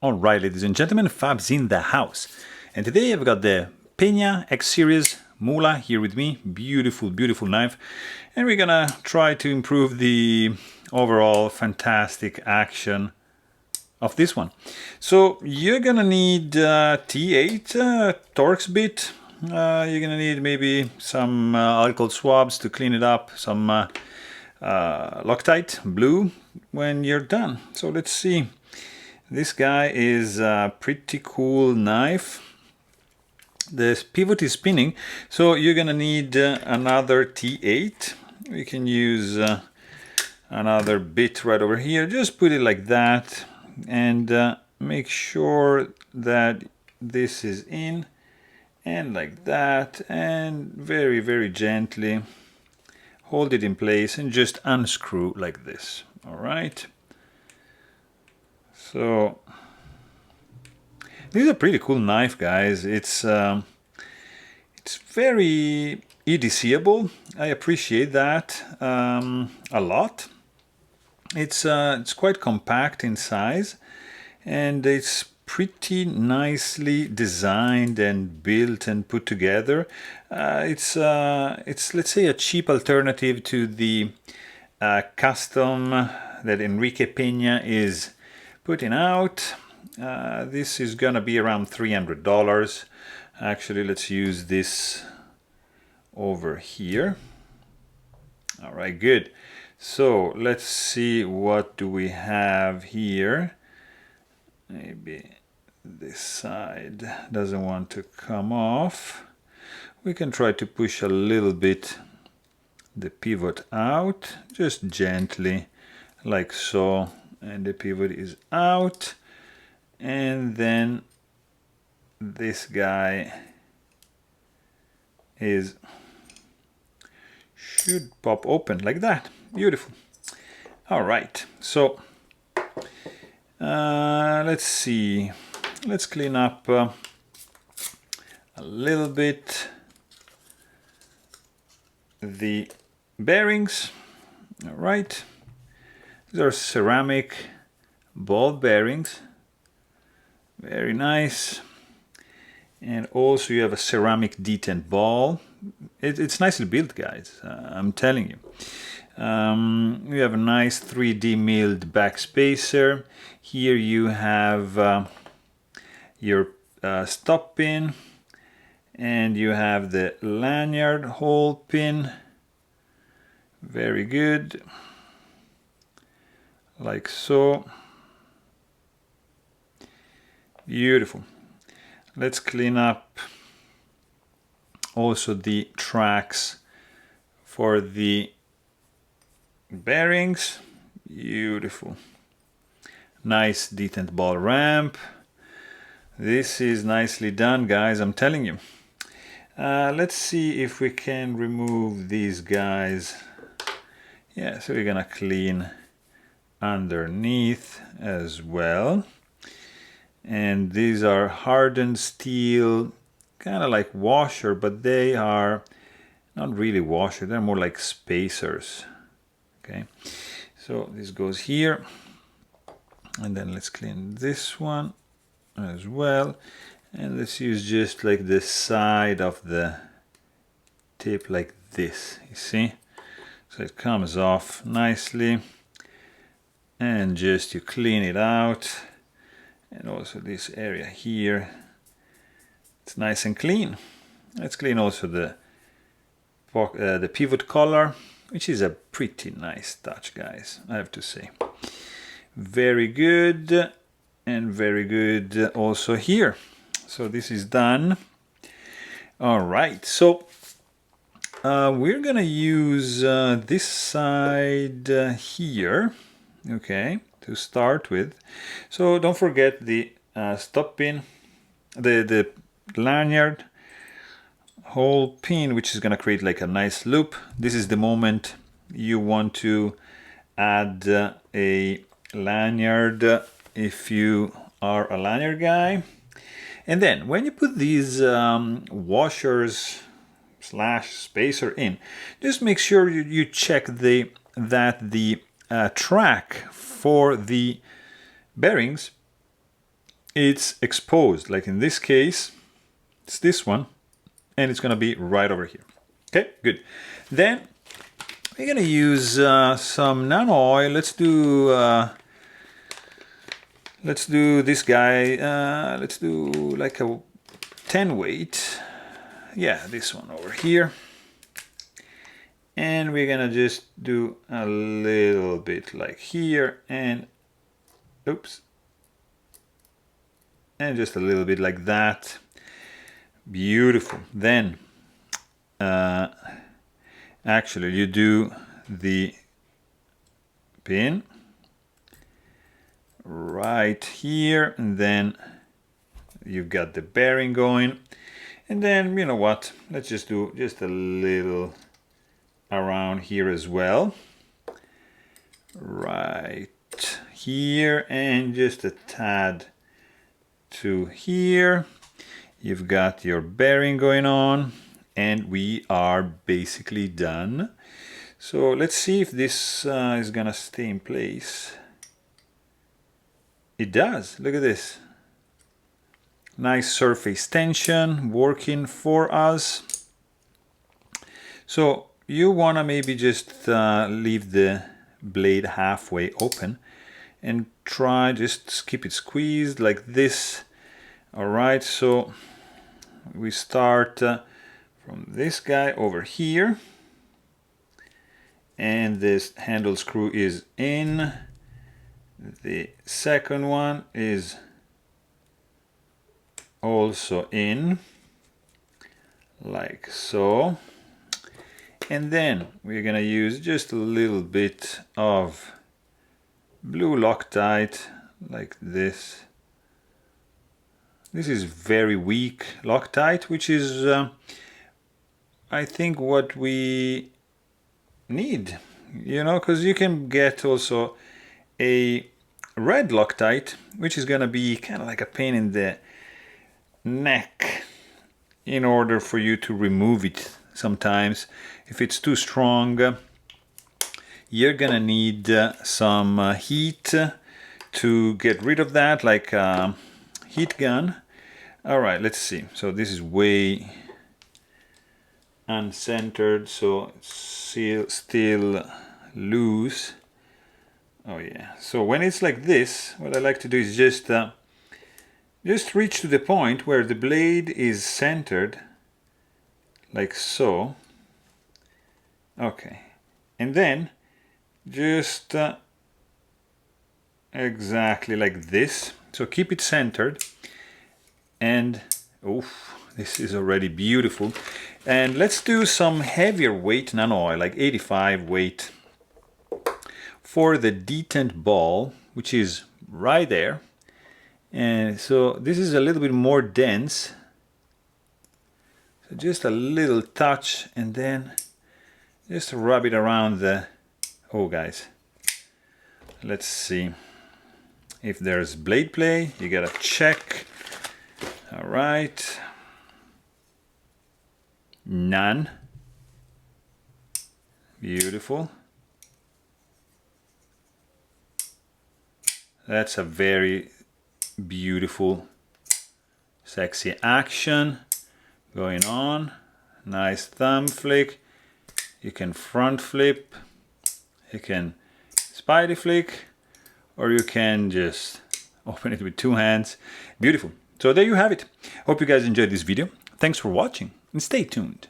Alright, ladies and gentlemen, Fab's in the house. And today I've got the Pena X Series Mula here with me. Beautiful, beautiful knife. And we're gonna try to improve the overall fantastic action of this one. So you're gonna need T8 Torx bit. You're gonna need maybe some alcohol swabs to clean it up, some Loctite blue when you're done. So let's see. This guy is a pretty cool knife. The pivot is spinning, so you're gonna need another T8. We can use another bit right over here. Just put it like that and make sure that this is in, and like that, and very, very gently hold it in place and just unscrew like this. All right. So this is a pretty cool knife, guys. It's very EDCable. I appreciate that a lot. It's quite compact in size, and it's pretty nicely designed and built and put together. It's let's say a cheap alternative to the custom that Enrique Pena is putting out. This is gonna be around $300. Actually, let's use this over here. All right, good. So let's see, what do we have here? Maybe this side doesn't want to come off. We can try to push a little bit the pivot out, just gently, like so, and the pivot is out. And then this guy should pop open like that. Beautiful. All right, so let's see. Let's clean up a little bit the bearings. All right, these are ceramic ball bearings. Very nice. And also you have a ceramic detent ball. It's nicely built, guys, I'm telling you. You have a nice 3D milled back spacer. Here you have your stop pin, and you have the lanyard hole pin. Very good. Like so. Beautiful. Let's clean up also the tracks for the bearings. Beautiful. Nice detent ball ramp. This is nicely done, guys, I'm telling you. Let's see if we can remove these guys. Yeah, so we're gonna clean underneath as well. And these are hardened steel, kind of like washer, but they are not really washer, they're more like spacers. Okay, so this goes here, and then let's clean this one as well, and let's use just like the side of the tip like this, you see, so it comes off nicely, and just you clean it out. And also this area here, it's nice and clean. Let's clean also the pivot collar, which is a pretty nice touch, guys, I have to say. Very good, and very good also here. So this is done. All right, so we're gonna use this side here, okay, to start with. So don't forget the stop pin, the lanyard hole pin, which is going to create like a nice loop. This is the moment you want to add a lanyard if you are a lanyard guy. And then when you put these washers slash spacer in, just make sure you check that the track for the bearings it's exposed. Like in this case, it's this one, and it's going to be right over here. Okay, good. Then we're going to use some nano oil. Let's do this guy. Let's do like a 10 weight. Yeah, this one over here. And we're gonna just do a little bit like here, and oops, and just a little bit like that. Beautiful. Then actually you do the pin right here, and then you've got the bearing going, and then you know what, let's just do just a little around here as well, right here, and just a tad to here. You've got your bearing going on, and we are basically done. So let's see if this is gonna stay in place. It does. Look at this. Nice surface tension working for us. So you want to maybe just leave the blade halfway open and try just keep it squeezed like this. All right, so we start from this guy over here, and this handle screw is in. The second one is also in, like so. And then we're gonna use just a little bit of blue Loctite, like this. This is very weak Loctite, which is, I think, what we need, you know, because you can get also a red Loctite, which is gonna be kind of like a pain in the neck in order for you to remove it. Sometimes if it's too strong, you're gonna need some heat to get rid of that, like a heat gun. All right, let's see. So this is way uncentered, so it's still loose. Oh yeah, so when it's like this, what I like to do is just reach to the point where the blade is centered, like so. Okay, and then just exactly like this. So keep it centered, and oof, this is already beautiful. And let's do some heavier weight nano oil, like 85 weight, for the detent ball, which is right there. And so this is a little bit more dense. So just a little touch, and then just rub it around the... Oh guys, let's see if there's blade play. You gotta check. All right. None. Beautiful. That's a very beautiful, sexy action going on. Nice thumb flick. You can front flip, you can spidey flick, or you can just open it with two hands. Beautiful. So there you have it. Hope you guys enjoyed this video. Thanks for watching, and stay tuned.